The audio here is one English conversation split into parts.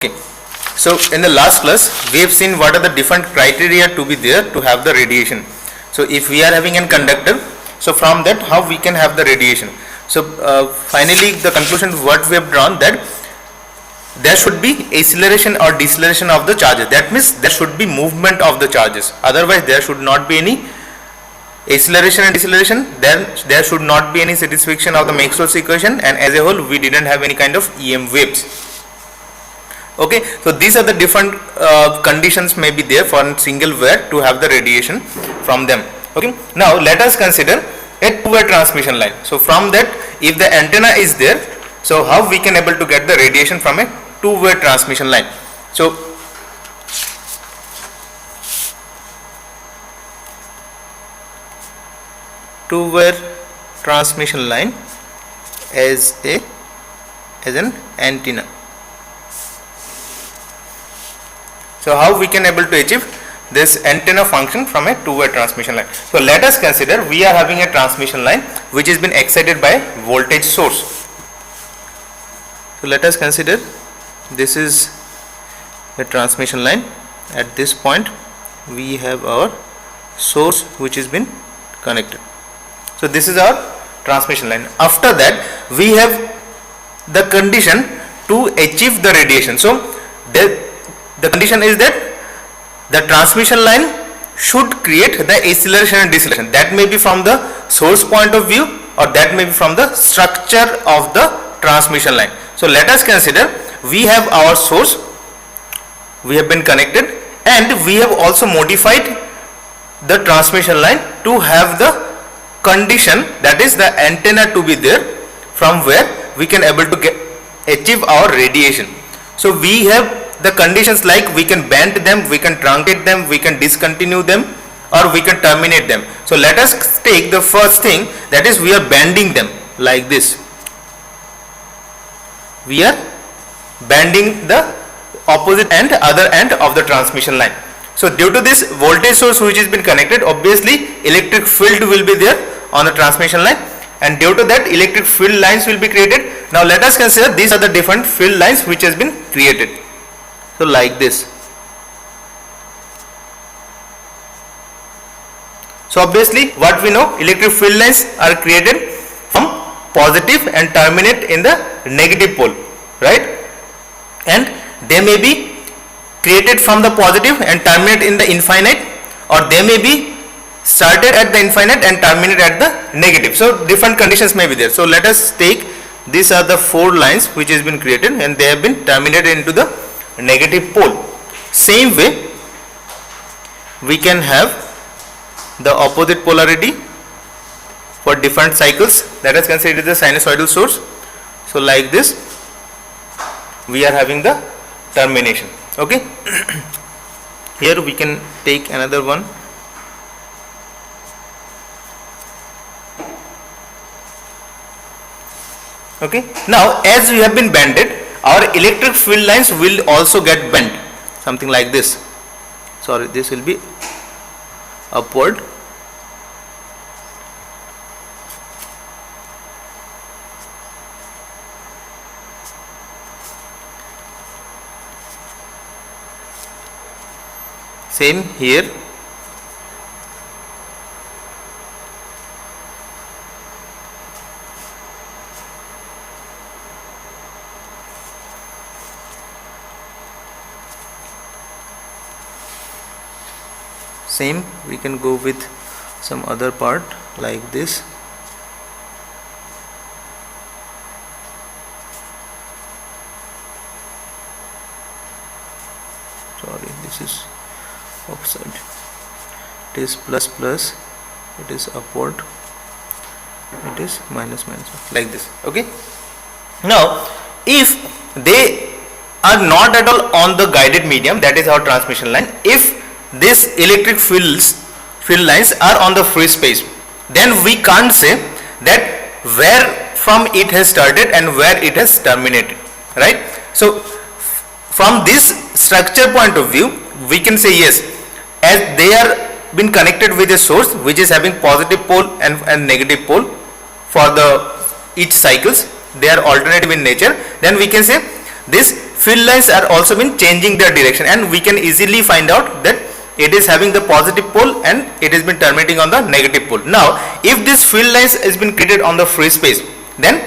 Okay. So in the last class we have seen what are the different criteria to be there to have the radiation. So if we are having a conductor, so from that how we can have the radiation. So finally the conclusion what we have drawn, that there should be acceleration or deceleration of the charges. That means there should be movement of the charges, otherwise there should not be any acceleration and deceleration. Then there should not be any satisfaction of the Maxwell's equation, and as a whole we didn't have any kind of EM waves. Okay, so these are the different conditions may be there for a single wire to have the radiation from them. Okay, now let us consider a two-way transmission line. So from that, if the antenna is there, so how we can able to get the radiation from a two-way transmission line. So two-way transmission line as an antenna. So how we can able to achieve this antenna function from a two-way transmission line. So let us consider we are having a transmission line which has been excited by voltage source. So let us consider this is the transmission line. At this point we have our source which has been connected. So this is our transmission line. After that we have the condition to achieve the radiation. So the condition is that the transmission line should create the acceleration and deceleration. That may be from the source point of view, or that may be from the structure of the transmission line. So let us consider we have our source, we have been connected, and we have also modified the transmission line to have the condition, that is the antenna to be there, from where we can able to achieve our radiation. So we have the conditions like we can bend them, we can truncate them, we can discontinue them, or we can terminate them. So let us take the first thing, that is we are bending them like this. We are bending the opposite and other end of the transmission line. So due to this voltage source which has been connected, obviously electric field will be there on the transmission line, and due to that electric field lines will be created. Now let us consider these are the different field lines which has been created. So like this. So obviously what we know, electric field lines are created from positive and terminate in the negative pole, right? And they may be created from the positive and terminate in the infinite, or they may be started at the infinite and terminate at the negative. So different conditions may be there. So let us take, these are the four lines which has been created and they have been terminated into the negative pole. Same way we can have the opposite polarity for different cycles. Let us consider the sinusoidal source. So like this we are having the termination. Okay. Here we can take another one. Okay. Now as we have been bended, our electric field lines will also get bent, something like this. Sorry, this will be upward. Same here. Same, we can go with some other part like this. Sorry, this is upside. It is plus plus, it is upward, it is minus minus, like this. Okay. Now if they are not at all on the guided medium, that is our transmission line, if these electric field lines are on the free space, then we can't say that where from it has started and where it has terminated, right? So from this structure point of view we can say yes, as they are been connected with a source which is having positive pole and negative pole for the each cycles, they are alternative in nature, then we can say this field lines are also been changing their direction, and we can easily find out that it is having the positive pole and it has been terminating on the negative pole. Now if this field lines has been created on the free space, then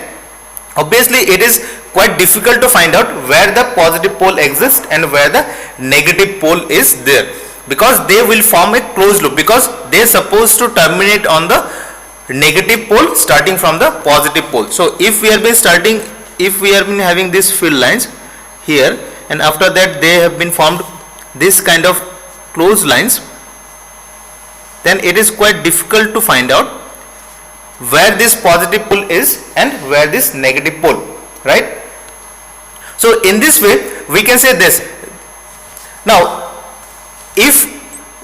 obviously it is quite difficult to find out where the positive pole exists and where the negative pole is there, because they will form a closed loop, because they are supposed to terminate on the negative pole starting from the positive pole. So if we have been having these field lines here, and after that they have been formed this kind of closed lines, then it is quite difficult to find out where this positive pole is and where this negative pole, right? So in this way we can say this. Now if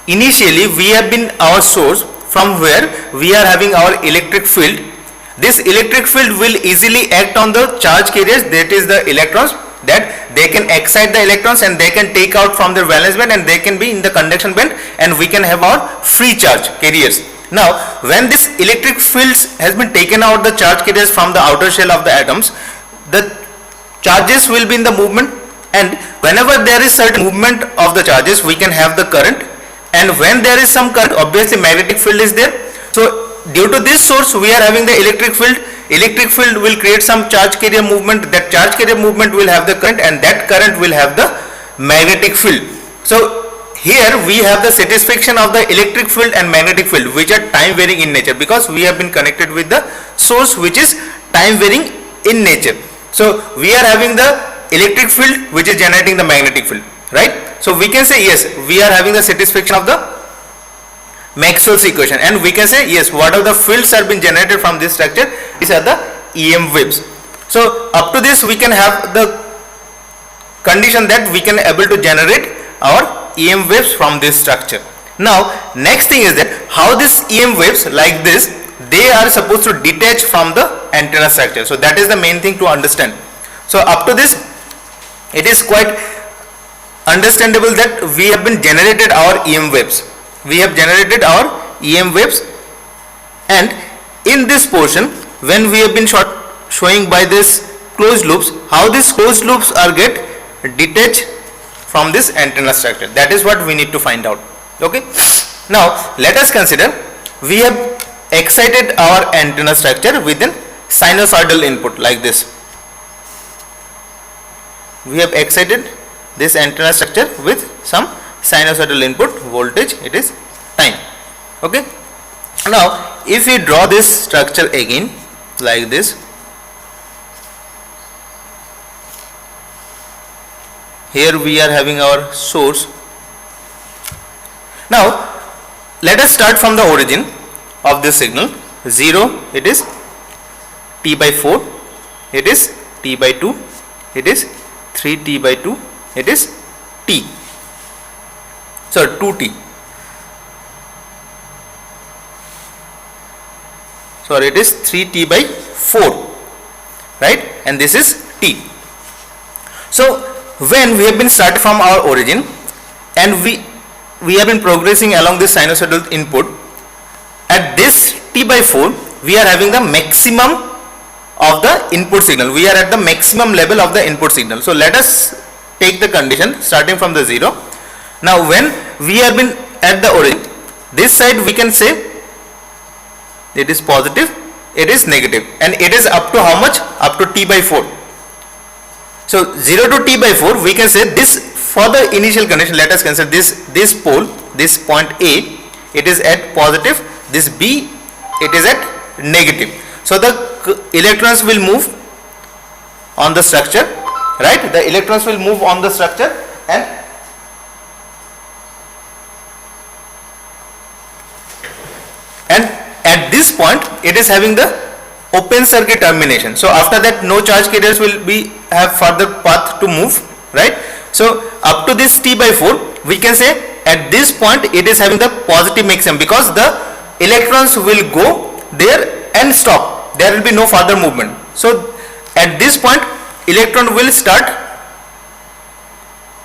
initially we have been our source from where we are having our electric field, this electric field will easily act on the charge carriers, that is the electrons, that they can excite the electrons and they can take out from their valence band and they can be in the conduction band, and we can have our free charge carriers. Now when this electric fields has been taken out the charge carriers from the outer shell of the atoms, the charges will be in the movement, and whenever there is certain movement of the charges we can have the current, and when there is some current obviously magnetic field is there. So due to this source we are having the electric field. Electric field will create some charge carrier movement, that charge carrier movement will have the current, and that current will have the magnetic field. So here we have the satisfaction of the electric field and magnetic field, which are time varying in nature, because we have been connected with the source which is time varying in nature. So we are having the electric field which is generating the magnetic field, right? So we can say yes, we are having the satisfaction of the Maxwell's equation, and we can say yes, what are the fields are being generated from this structure, these are the EM waves. So up to this we can have the condition that we can able to generate our EM waves from this structure. Now next thing is that how this EM waves like this, they are supposed to detach from the antenna structure. So that is the main thing to understand. So up to this it is quite understandable that we have been generated our EM waves. We have generated our EM waves, and in this portion when we have been showing by this closed loops, how these closed loops are get detached from this antenna structure, that is what we need to find out. Okay, now let us consider we have excited our antenna structure with an sinusoidal input like this. We have excited this antenna structure with some sinusoidal input voltage, it is time. Okay, now if we draw this structure again like this, here we are having our source. Now let us start from the origin of this signal. 0, it is T by 4, it is T by 2, it is 3T by 2, it is T. So 2T. Sorry, it is 3T by 4, right? And this is T. So when we have been started from our origin and we have been progressing along this sinusoidal input, at this T by 4 we are having the maximum of the input signal. We are at the maximum level of the input signal. So let us take the condition starting from the 0. Now when we have been at the origin, this side we can say it is positive, it is negative, and it is up to how much? Up to T by 4. So 0 to T by 4 we can say this. For the initial condition, let us consider this pole, this point A, it is at positive, this B, it is at negative. So the electrons will move on the structure, right? The electrons will move on the structure, and at this point it is having the open circuit termination. So after that no charge carriers will have further path to move, right? So up to this T by 4 we can say at this point it is having the positive maximum, because the electrons will go there and stop, there will be no further movement. So at this point electron will start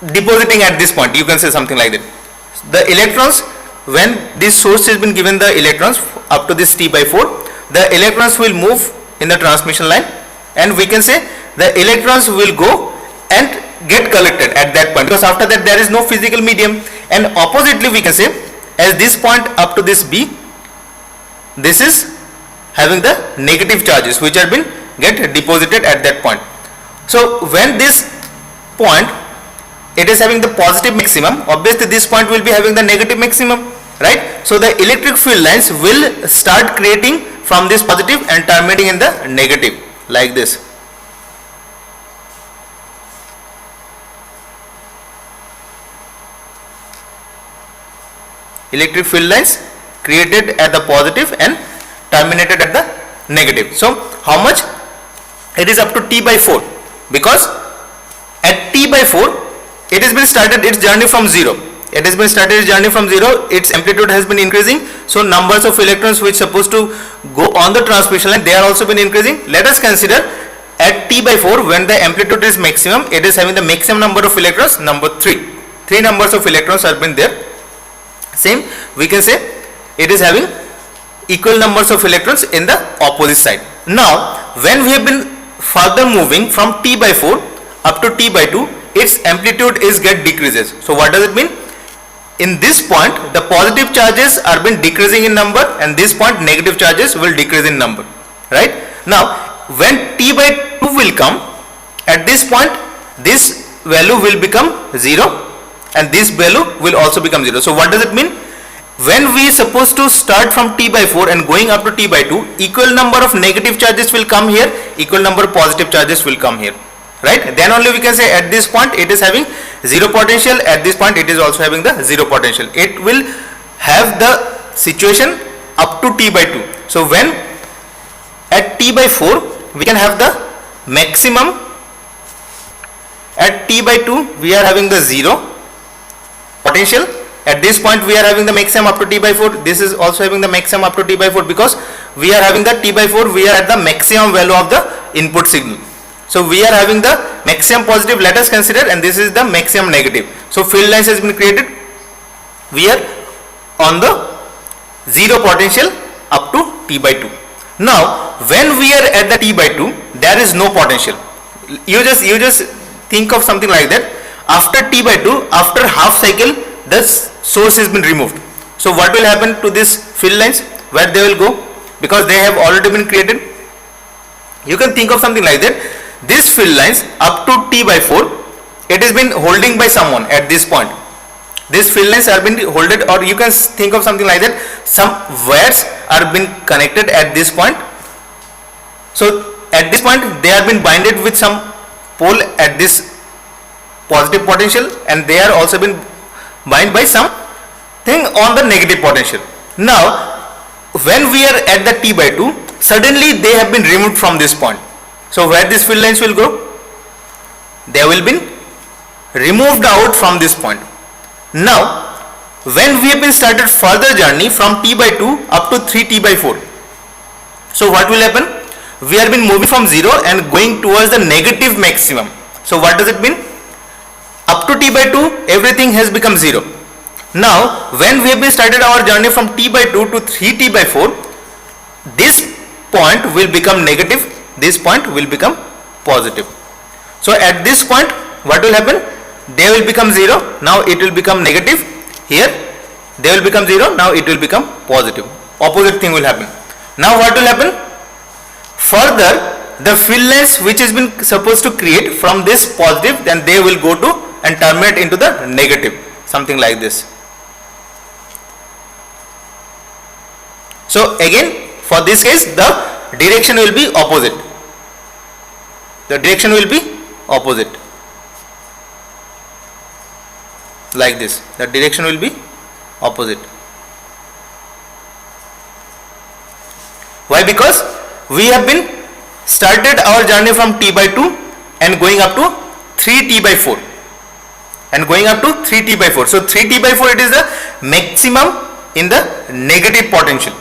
depositing at this point, you can say something like that. The electrons, when this source has been given the electrons up to this T by 4, the electrons will move in the transmission line, and we can say the electrons will go and get collected at that point, because after that there is no physical medium. And oppositely we can say, as this point up to this B, this is having the negative charges which are been get deposited at that point. So when this point it is having the positive maximum, obviously this point will be having the negative maximum, right? So the electric field lines will start creating from this positive and terminating in the negative, like this. Electric field lines created at the positive and terminated at the negative. So how much? It is up to T by 4, because at T by 4 it has been started its journey from 0. It has been started its journey from 0, its amplitude has been increasing, so numbers of electrons which supposed to go on the transmission line, they are also been increasing. Let us consider at T by 4 when the amplitude is maximum, it is having the maximum number of electrons, number 3. 3 numbers of electrons have been there. Same we can say it is having equal numbers of electrons in the opposite side. Now when we have been further moving from T by 4 up to T by 2, its amplitude is get decreases. So what does it mean? In this point the positive charges are been decreasing in number, and this point negative charges will decrease in number, right? Now when T by 2 will come, at this point this value will become 0 and this value will also become 0. So what does it mean? When we supposed to start from T by 4 and going up to T by 2, equal number of negative charges will come here, equal number of positive charges will come here, right? Then only we can say at this point it is having 0 potential, at this point it is also having the 0 potential. It will have the situation up to T by 2. So when at T by 4 we can have the maximum, at T by 2 we are having the 0 potential, at this point we are having the maximum up to T by 4, this is also having the maximum up to T by 4, because we are having the T by 4, we are at the maximum value of the input signal. So we are having the maximum positive, let us consider, and this is the maximum negative. So field lines has been created, we are on the 0 potential up to T by 2. Now when we are at the T by 2, there is no potential. You just think of something like that. After T by 2, after half cycle, the source has been removed. So what will happen to these field lines? Where they will go? Because they have already been created. You can think of something like that. These field lines up to T by 4, it has been holding by someone at this point. These field lines are been holded, or you can think of something like that. Some wires are been connected at this point. So at this point they are been binded with some pole at this positive potential, and they are also been bind by some thing on the negative potential. Now when we are at the T by 2, suddenly they have been removed from this point. So where these field lines will go? They will be removed out from this point. Now when we have been started further journey from T by 2 up to 3T by 4, so what will happen? We have been moving from 0 and going towards the negative maximum. So what does it mean? Up to T by 2 everything has become 0. Now when we have been started our journey from T by 2 to 3T by 4, this point will become negative, this point will become positive. So at this point what will happen? They will become 0, now it will become negative. Here they will become 0, now it will become positive. Opposite thing will happen. Now what will happen? Further the field lines which has been supposed to create from this positive, then they will go to and terminate into the negative, something like this. So again for this case the direction will be opposite. The direction will be opposite, like this. The direction will be opposite. Why? Because we have been started our journey from T by 2 and going up to 3T by 4 and going up to 3T by 4. So 3T by 4 it is the maximum in the negative potential.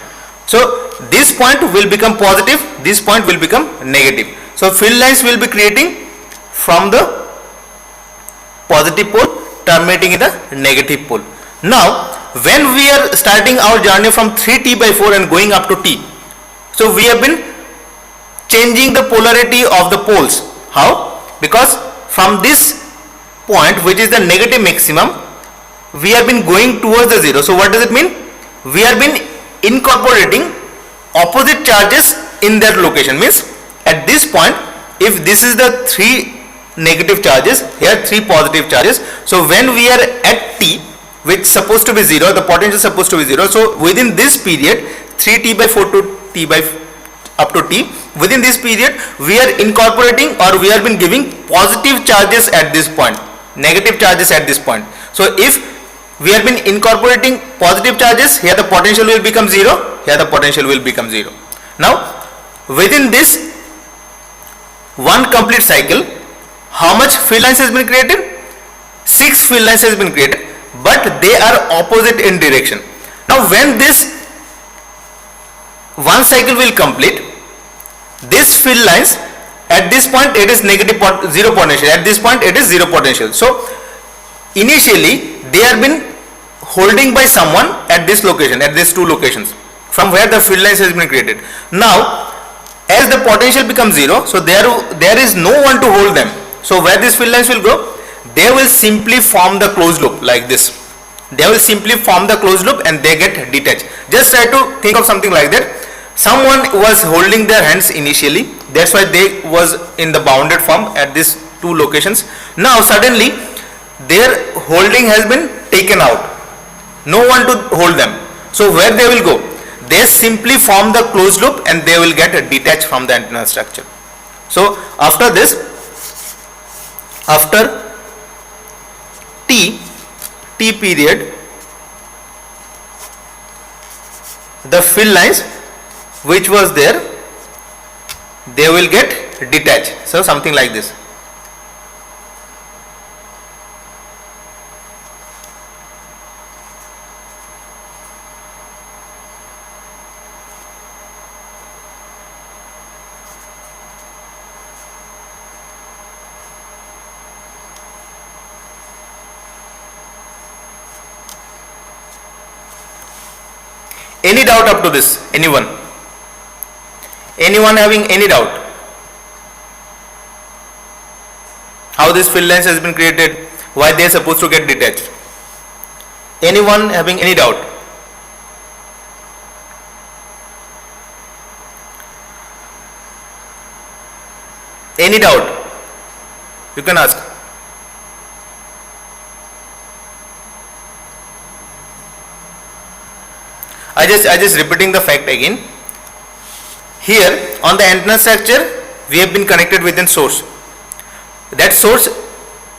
So this point will become positive, this point will become negative. So field lines will be creating from the positive pole terminating in the negative pole. Now when we are starting our journey from 3T by 4 and going up to T, so we have been changing the polarity of the poles. How? Because from this point, which is the negative maximum, we have been going towards the 0. So what does it mean? We have been incorporating opposite charges in that location. Means at this point, if this is the 3 negative charges, here 3 positive charges. So when we are at t, which is supposed to be 0, the potential is supposed to be 0. So within this period, 3t by 4 to t by up to t, within this period we are incorporating, or we have been giving positive charges at this point, negative charges at this point. So if we have been incorporating positive charges, here the potential will become 0, here the potential will become 0. Now within this one complete cycle, how much field lines has been created? 6 field lines has been created, but they are opposite in direction. Now when this one cycle will complete, this field lines at this point it is negative 0 potential, at this point it is 0 potential. So initially they have been holding by someone at this location, at these 2 locations from where the field lines has been created. Now as the potential becomes 0, so there is no one to hold them. So where these field lines will go, they will simply form the closed loop like this. They will simply form the closed loop and they get detached. Just try to think of something like that. Someone was holding their hands initially, that's why they was in the bounded form at these 2 locations. Now suddenly their holding has been taken out, no one to hold them. So where they will go? They simply form the closed loop and they will get detached from the antenna structure. So after this, after t period, the field lines which was there, they will get detached. So something like this. Any doubt up to this? Anyone? Anyone having any doubt? How this field lines has been created? Why they are supposed to get detached? Anyone having any doubt? Any doubt? You can ask. I just repeating the fact again. Here on the antenna structure, we have been connected with a source. That source,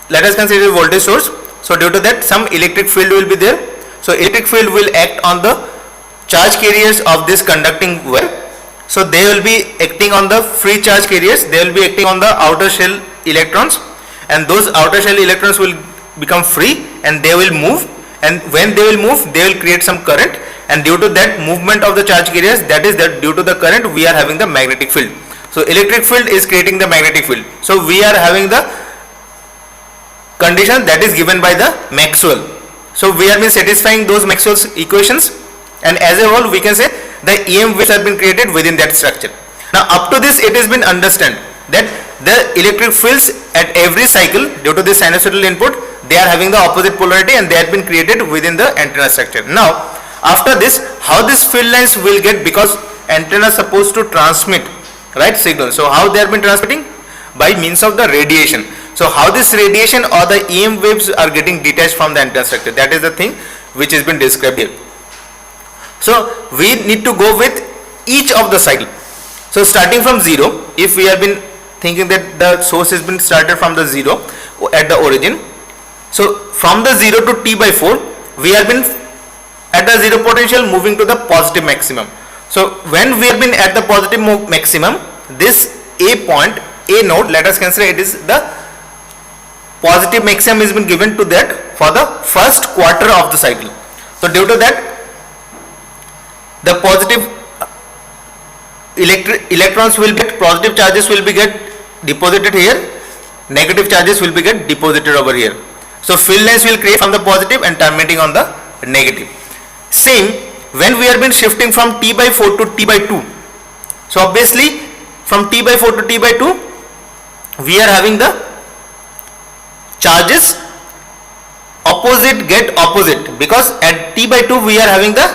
let us consider voltage source. So due to that, some electric field will be there. So electric field will act on the charge carriers of this conducting wire. So they will be acting on the free charge carriers. They will be acting on the outer shell electrons, and those outer shell electrons will become free and they will move. And when they will move, they will create some current. And due to that movement of the charge carriers, that is that due to the current, we are having the magnetic field. So electric field is creating the magnetic field. So we are having the condition that is given by the Maxwell. So we have been satisfying those Maxwell's equations, and as a whole we can say the EM waves have been created within that structure. Now up to this, it has been understood that the electric fields at every cycle, due to this sinusoidal input, they are having the opposite polarity and they have been created within the antenna structure. Now after this, how these field lines will get, because antenna is supposed to transmit, right, signal. So how they have been transmitting? By means of the radiation. So how this radiation or the EM waves are getting detached from the antenna structure, that is the thing which has been described here. So we need to go with each of the cycle. So starting from 0, if we have been thinking that the source has been started from the 0 at the origin, so from the 0 to t by 4, we have been at the 0 potential moving to the positive maximum. So when we have been at the positive maximum, this A point, A node, let us consider it is the positive maximum has been given to that for the first quarter of the cycle. So due to that, the positive electrons will get, positive charges will be get deposited here, negative charges will be get deposited over here. So field lines will create from the positive and terminating on the negative. Same when we have been shifting from t by 4 to t by 2. So obviously from t by 4 to t by 2, we are having the charges opposite get opposite, because at t by 2 we are having the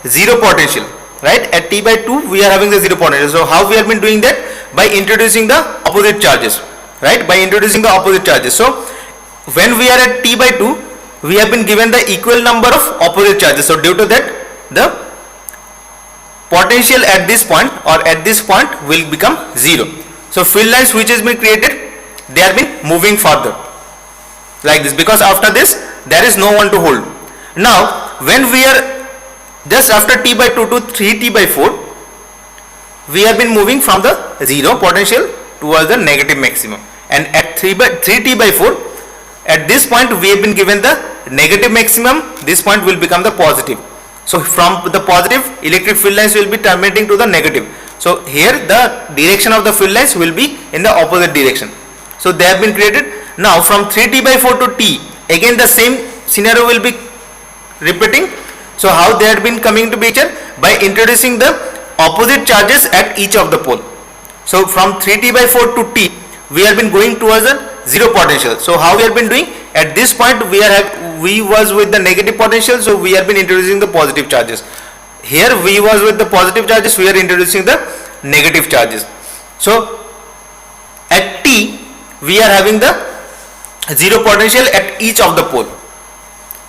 zero potential, right? At t by 2 we are having the zero potential. So how we have been doing that? By introducing the opposite charges, right? By introducing the opposite charges. So when we are at t by 2, we have been given the equal number of opposite charges. So due to that, the potential at this point or at this point will become zero. So field lines which has been created, they have been moving further like this, because after this there is no one to hold. Now when we are just after t by 2 to 3t by 4, we have been moving from the zero potential towards the negative maximum, and at 3t by 4, at this point we have been given the negative maximum. This point will become the positive. So from the positive, electric field lines will be terminating to the negative. So here the direction of the field lines will be in the opposite direction. So they have been created. Now from 3t by 4 to t, again the same scenario will be repeating. So how they have been coming to picture? By introducing the opposite charges at each of the pole. So from 3t by 4 to t, we have been going towards a zero potential. So how we have been doing? At this point we was with the negative potential, so we have been introducing the positive charges. Here we was with the positive charges, we are introducing the negative charges. So at t we are having the zero potential at each of the pole.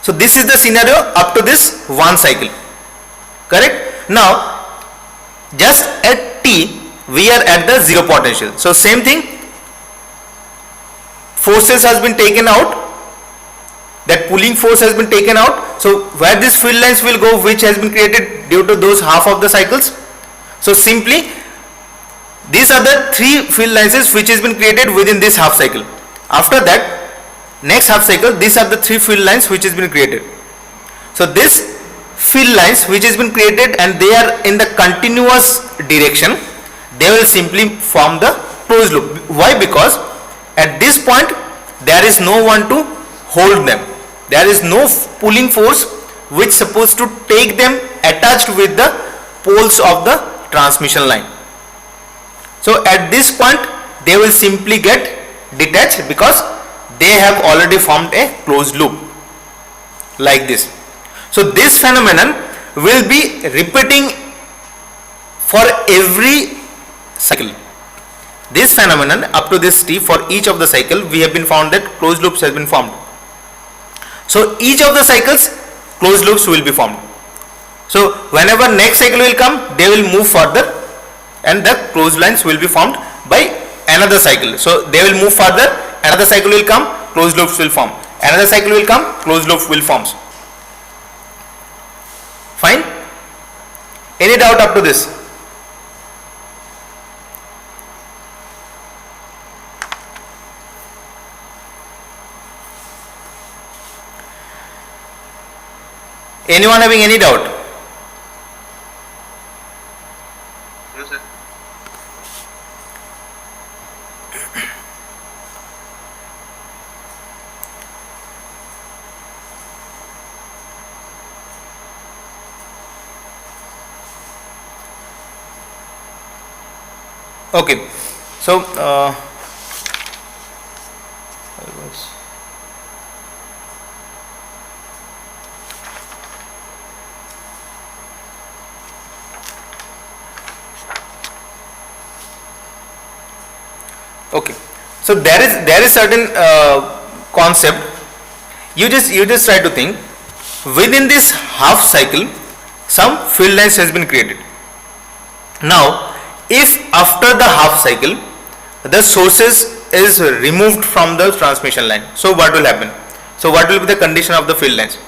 So this is the scenario up to this one cycle, correct? Now just at t we are at the zero potential. So same thing, forces has been taken out, that pulling force has been taken out. So where this field lines will go, which has been created due to those half of the cycles? So simply these are the three field lines which has been created within this half cycle. After that, next half cycle, these are the three field lines which has been created. So this field lines which has been created and they are in the continuous direction, they will simply form the closed loop. Why? Because at this point there is no one to hold them. There is no pulling force which is supposed to take them attached with the poles of the transmission line. So at this point they will simply get detached because they have already formed a closed loop like this. So this phenomenon will be repeating for every cycle. This phenomenon up to this t, for each of the cycle we have been found that closed loops has been formed. So each of the cycles closed loops will be formed. So whenever next cycle will come, they will move further and the closed lines will be formed by another cycle. So they will move further, another cycle will come, closed loops will form. Another cycle will come, closed loop will form. Fine? Any doubt up to this? Anyone having any doubt? No, sir. Okay. So okay, so there is certain concept. You just try to think within this half cycle some field lines has been created. Now if after the half cycle the sources is removed from the transmission line, so what will happen? So what will be the condition of the field lines?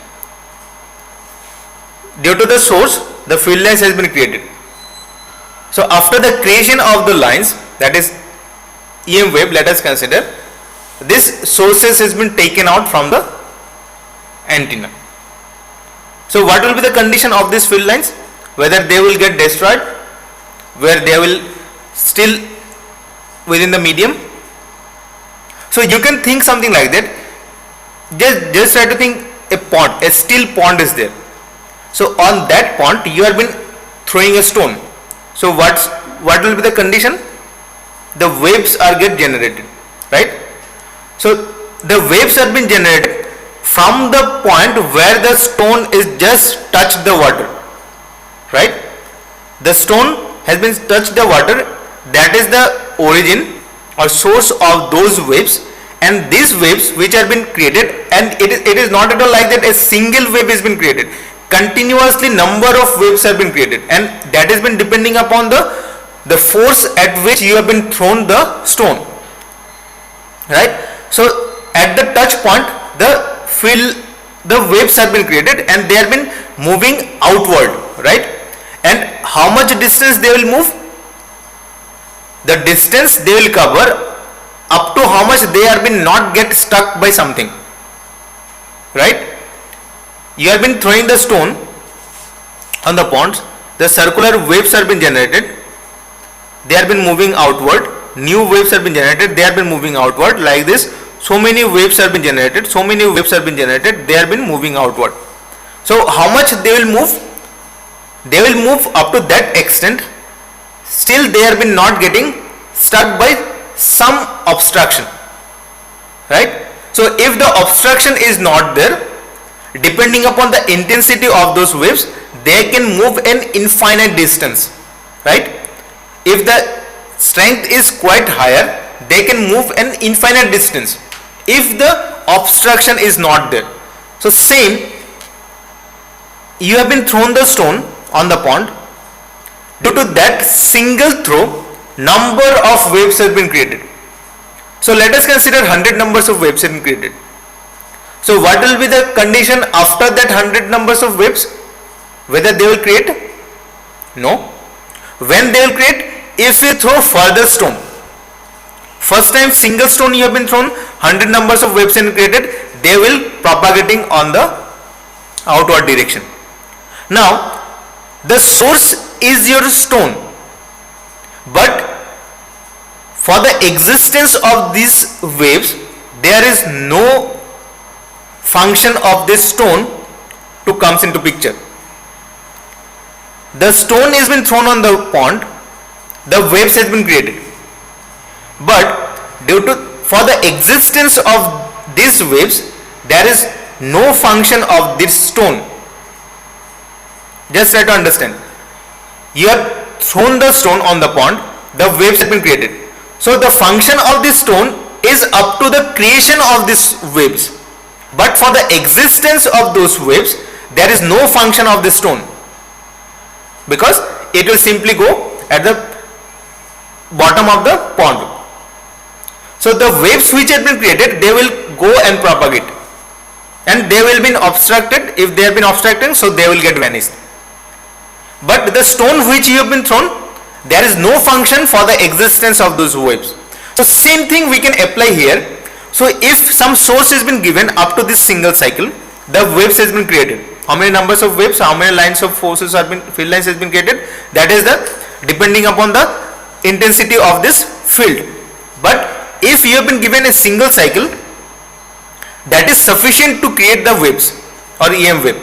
Due to the source the field lines has been created. So after the creation of the lines, that is EM wave, let us consider this sources has been taken out from the antenna. So what will be the condition of these field lines? Whether they will get destroyed, where they will still within the medium. So you can think something like that. Just try to think a pond, a still pond is there. So on that pond you have been throwing a stone. So what will be the condition? The waves are get generated, right? So the waves have been generated from the point where the stone is just touched the water, right? The stone has been touched the water, that is the origin or source of those waves, and these waves which have been created, and it is not at all like that a single wave has been created, continuously number of waves have been created, and that has been depending upon the force at which you have been thrown the stone, right? So at the touch point the waves have been created and they have been moving outward, right? And how much distance they will move? The distance they will cover up to how much they have been not get stuck by something, right? You have been throwing the stone on the ponds, the circular waves have been generated, they have been moving outward, new waves have been generated, they have been moving outward like this. So many waves have been generated, so many waves have been generated, they have been moving outward. So how much they will move? They will move up to that extent, still they have been not getting stuck by some obstruction, right? So if the obstruction is not there, depending upon the intensity of those waves, they can move an infinite distance, right? If the strength is quite higher, they can move an infinite distance if the obstruction is not there. So same, you have been thrown the stone on the pond, due to that single throw number of waves have been created. So let us consider 100 numbers of waves have been created. So what will be the condition after that 100 numbers of waves? Whether they will create? No. When they will create? If you throw further stone. First time single stone you have been thrown, 100 numbers of waves have been created, they will propagating on the outward direction. Now the source is your stone, but for the existence of these waves there is no function of this stone to comes into picture. The stone has been thrown on the pond, the waves has been created, but for the existence of these waves there is no function of this stone. Just try to understand. You have thrown the stone on the pond, the waves have been created. So the function of this stone is up to the creation of these waves. But for the existence of those waves, there is no function of the stone, because it will simply go at the bottom of the pond. So the waves which have been created, they will go and propagate, and they will be obstructed. If they have been obstructed, so they will get vanished. But the stone which you have been thrown, there is no function for the existence of those waves. So same thing we can apply here. So if some source has been given up to this single cycle, the waves has been created. How many numbers of waves, how many lines of forces have been, field lines has been created, that is the depending upon the intensity of this field. But if you have been given a single cycle, that is sufficient to create the waves or EM wave.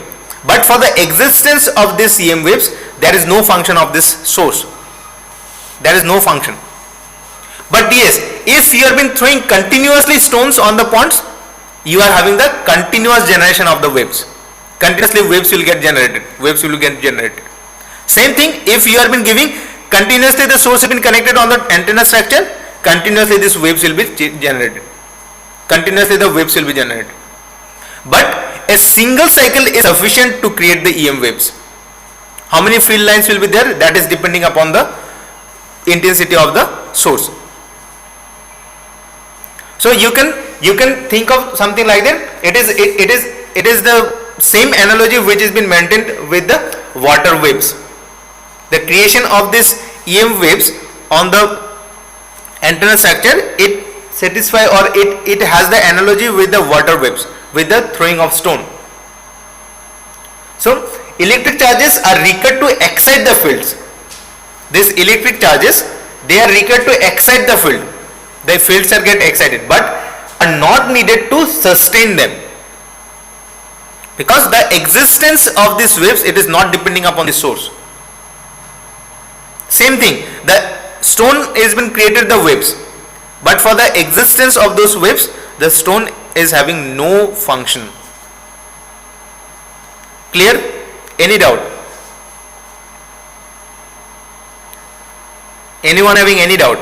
But for the existence of this EM waves, there is no function of this source. There is no function. But yes, if you have been throwing continuously stones on the ponds, you are having the continuous generation of the waves. Continuously waves will get generated. Waves will get generated. Same thing, if you have been giving continuously the source has been connected on the antenna structure, continuously these waves will be generated. Continuously the waves will be generated. But a single cycle is sufficient to create the EM waves. How many field lines will be there? That is depending upon the intensity of the source. So you can think of something like that. It is the same analogy which has been maintained with the water waves. The creation of this EM waves on the antenna structure, it satisfy or it has the analogy with the water waves, with the throwing of stone. So electric charges are required to excite the fields. These electric charges, they are required to excite the field. The fields are get excited, but are not needed to sustain them, because the existence of these waves, it is not depending upon the source. Same thing, the stone has been created the waves, but for the existence of those waves, the stone is having no function. Clear? Any doubt? Anyone having any doubt?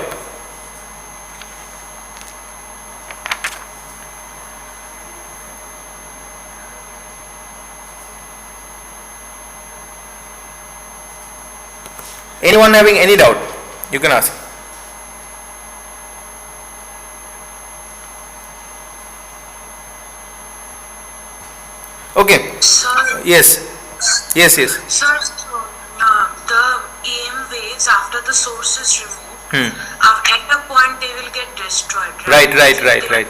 Anyone having any doubt? You can ask. Okay. Sir, Yes. Yes. Yes. sir, so, the EM waves after the source is removed, at a point they will get destroyed. Right.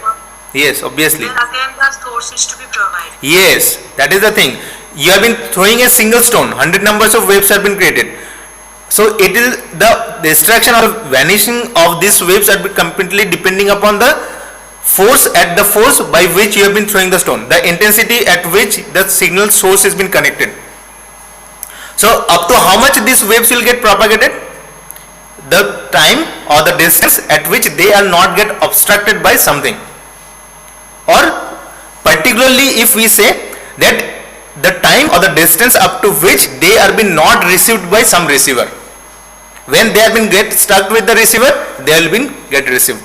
Yes. Obviously. Then again the source is to be provided. Yes. That is the thing. You have been throwing a single stone. 100 numbers of waves have been created. So it is the destruction or vanishing of these waves are completely depending upon the force by which you have been throwing the stone, the intensity at which the signal source has been connected. So up to how much these waves will get propagated? The time or the distance at which they are not get obstructed by something, or particularly if we say that the time or the distance up to which they are been not received by some receiver. When they have been get stuck with the receiver, they will been get received.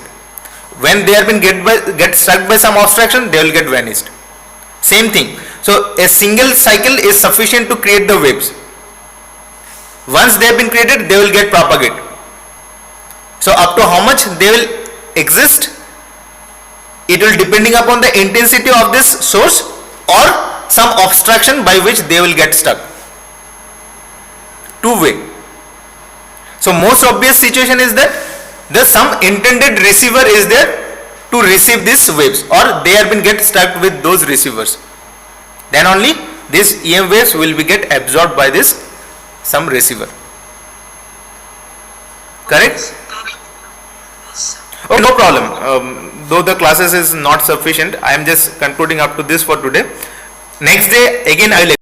When they have been get stuck by some obstruction, they will get vanished. Same thing. So a single cycle is sufficient to create the waves. Once they have been created, they will get propagate. So up to how much they will exist, it will depending upon the intensity of this source or some obstruction by which they will get stuck. Two-way. So most obvious situation is that the some intended receiver is there to receive these waves, or they have been get stuck with those receivers. Then only these EM waves will be get absorbed by this some receiver. Correct? Thank you. Yes, sir. Oh, no problem. Though the classes is not sufficient, I am just concluding up to this for today. Next day again I will